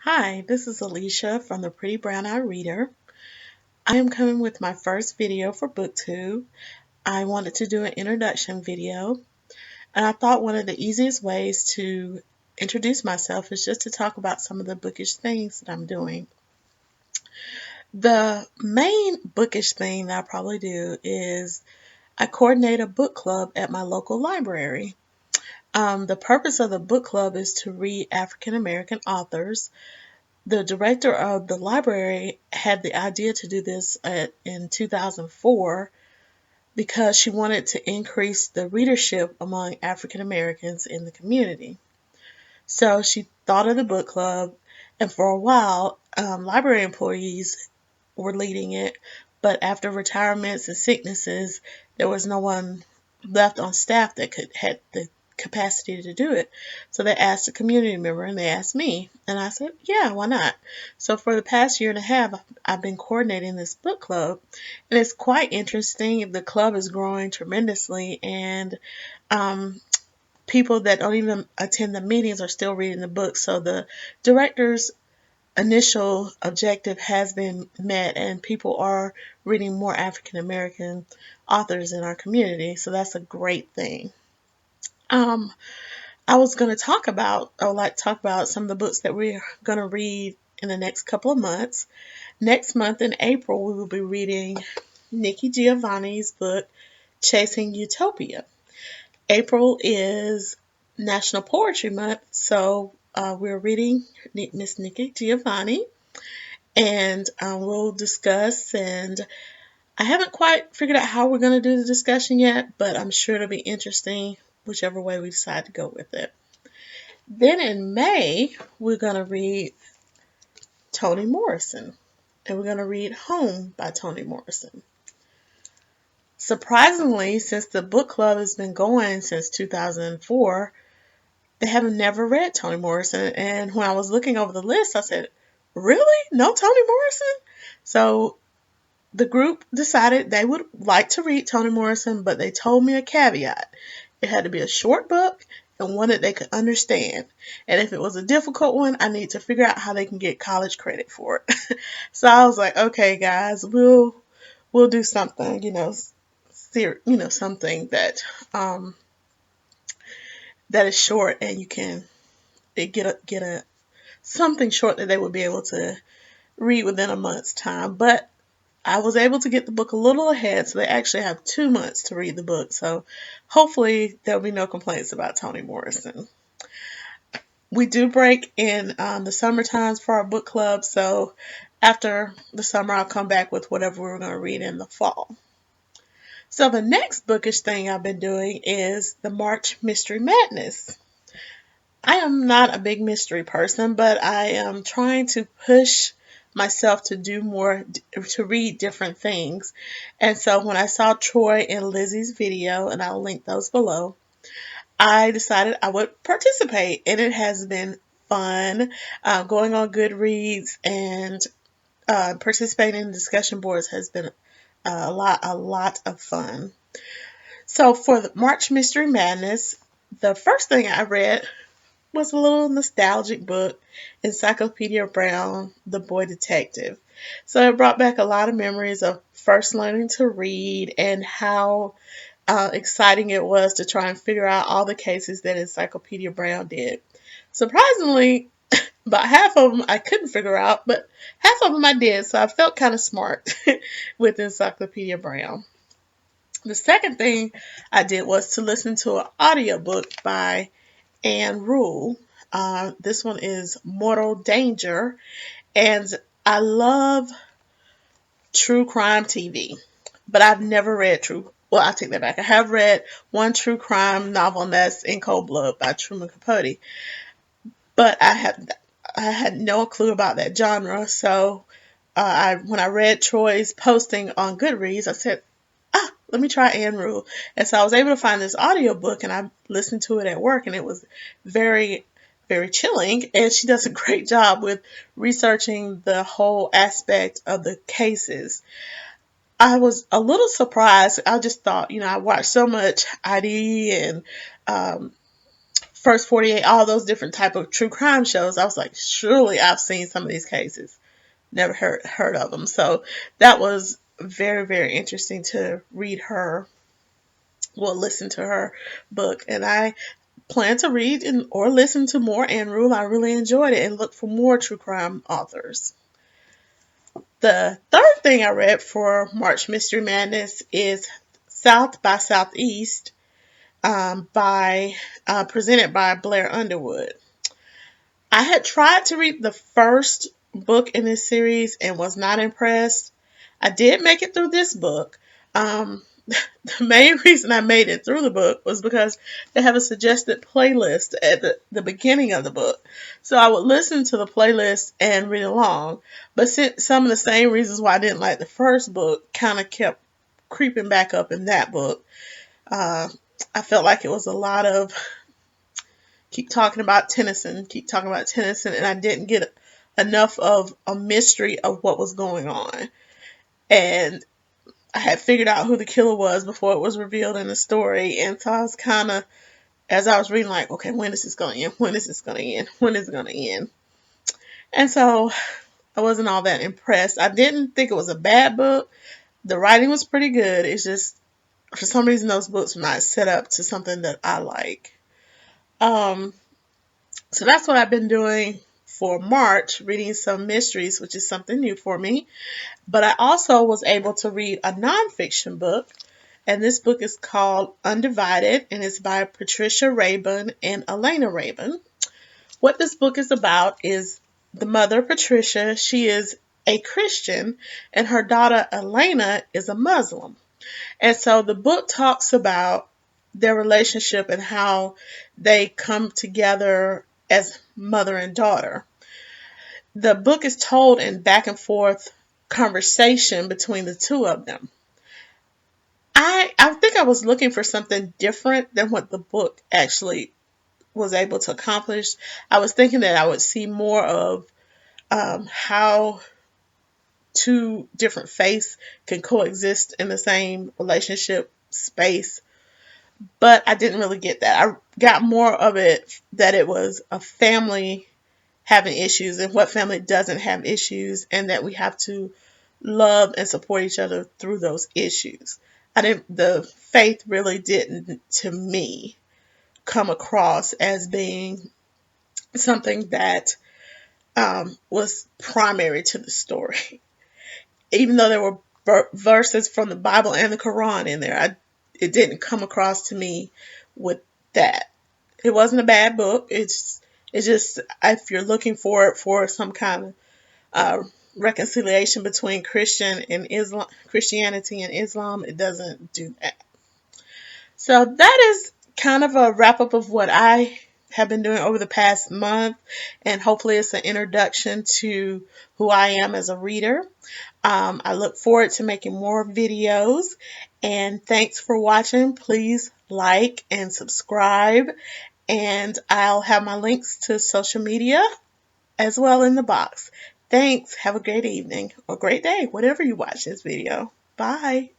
Hi, this is Alicia from the Pretty Brown Eye Reader. I am coming with my first video for Booktube. I wanted to do an introduction video, and I thought one of the easiest ways to introduce myself is just to talk about some of the bookish things that I'm doing. The main bookish thing that I probably do is I coordinate a book club at my local library. The purpose of the book club is to read African American authors. The director of the library had the idea to do this in 2004 because she wanted to increase the readership among African Americans in the community. So she thought of the book club, and for a while, library employees were leading it, but after retirements and sicknesses, there was no one left on staff that had the capacity to do it. So they asked a community member, and they asked me, and I said, yeah, why not? So for the past year and a half, I've been coordinating this book club, and it's quite interesting. The club is growing tremendously, and people that don't even attend the meetings are still reading the books. So the director's initial objective has been met, and people are reading more African American authors in our community. So that's a great thing. Um, I would like to talk about some of the books that we're going to read in the next couple of months. Next month in April, we will be reading Nikki Giovanni's book, Chasing Utopia. April is National Poetry Month, so we're reading Miss Nikki Giovanni, and we'll discuss. And I haven't quite figured out how we're going to do the discussion yet, but I'm sure it'll be interesting whichever way we decide to go with it. Then in May, we're going to read Toni Morrison, and we're going to read Home by Toni Morrison. Surprisingly, since the book club has been going since 2004, they have never read Toni Morrison. And when I was looking over the list, I said, really? No Toni Morrison? So the group decided they would like to read Toni Morrison, but they told me a caveat. It had to be a short book and one that they could understand. And if it was a difficult one, I need to figure out how they can get college credit for it. So I was like, okay, guys, we'll do something, something that that is short, and you can get a something short that they would be able to read within a month's time. But I was able to get the book a little ahead, so they actually have 2 months to read the book. So hopefully there'll be no complaints about Toni Morrison. We do break in the summer times for our book club, so after the summer I'll come back with whatever we're going to read in the fall. So the next bookish thing I've been doing is the March Mystery Madness. I am not a big mystery person, but I am trying to push myself to do more, to read different things. And so when I saw Troy and Lizzie's video, and I'll link those below, I decided I would participate, and it has been fun going on Goodreads and participating in discussion boards has been a lot of fun. So for the March Mystery Madness, the first thing I read was a little nostalgic book, Encyclopedia Brown, The Boy Detective. So it brought back a lot of memories of first learning to read and how exciting it was to try and figure out all the cases that Encyclopedia Brown did. Surprisingly, about half of them I couldn't figure out, but half of them I did, so I felt kind of smart with Encyclopedia Brown. The second thing I did was to listen to an audiobook by Anne Rule. This one is Mortal Danger, and I love true crime TV, but I've never read I take that back. I have read one true crime novel, and that's In Cold Blood by Truman Capote, but I had no clue about that genre. So when I read Troy's posting on Goodreads, I said, let me try Anne Rule. And so I was able to find this audiobook, and I listened to it at work, and it was very, very chilling. And she does a great job with researching the whole aspect of the cases. I was a little surprised. I just thought, I watched so much ID and First 48, all those different type of true crime shows, I was like, surely I've seen some of these cases. Never heard of them. So that was very, very interesting to read her, well, listen to her book. And I plan to read or listen to more Ann Rule. I really enjoyed it and look for more true crime authors. The third thing I read for March Mystery Madness is South by Southeast, presented by Blair Underwood. I had tried to read the first book in this series and was not impressed. I did make it through this book. The main reason I made it through the book was because they have a suggested playlist at the beginning of the book. So I would listen to the playlist and read along. But since some of the same reasons why I didn't like the first book kind of kept creeping back up in that book, I felt like it was a lot of keep talking about Tennyson, and I didn't get enough of a mystery of what was going on. And I had figured out who the killer was before it was revealed in the story, and so I was kind of, as I was reading, like, okay, when is this going to end? When is this going to end? When is it going to end? And so I wasn't all that impressed. I didn't think it was a bad book. The writing was pretty good. It's just, for some reason, those books were not set up to something that I like. So that's what I've been doing for March, reading some mysteries, which is something new for me. But I also was able to read a nonfiction book, and this book is called Undivided, and it's by Patricia Raybon and Alana Raybon. What this book is about is the mother, Patricia. She is a Christian, and her daughter, Alana, is a Muslim. And so the book talks about their relationship and how they come together as mother and daughter. The book is told in back and forth conversation between the two of them. I think I was looking for something different than what the book actually was able to accomplish. I was thinking that I would see more of how two different faiths can coexist in the same relationship space, but I didn't really get that. I got more of it that it was a family having issues and what family doesn't have issues, and that we have to love and support each other through those issues. The faith really didn't, to me, come across as being something that was primary to the story. Even though there were verses from the Bible and the Quran in there, it didn't come across to me with that. It wasn't a bad book. It's just, if you're looking for it for some kind of reconciliation between Christianity and Islam, it doesn't do that. So that is kind of a wrap up of what I have been doing over the past month, and hopefully it's an introduction to who I am as a reader. I look forward to making more videos, and thanks for watching. Please like and subscribe, and I'll have my links to social media as well in the box. Thanks. Have a great evening or great day, whatever you watch this video. Bye.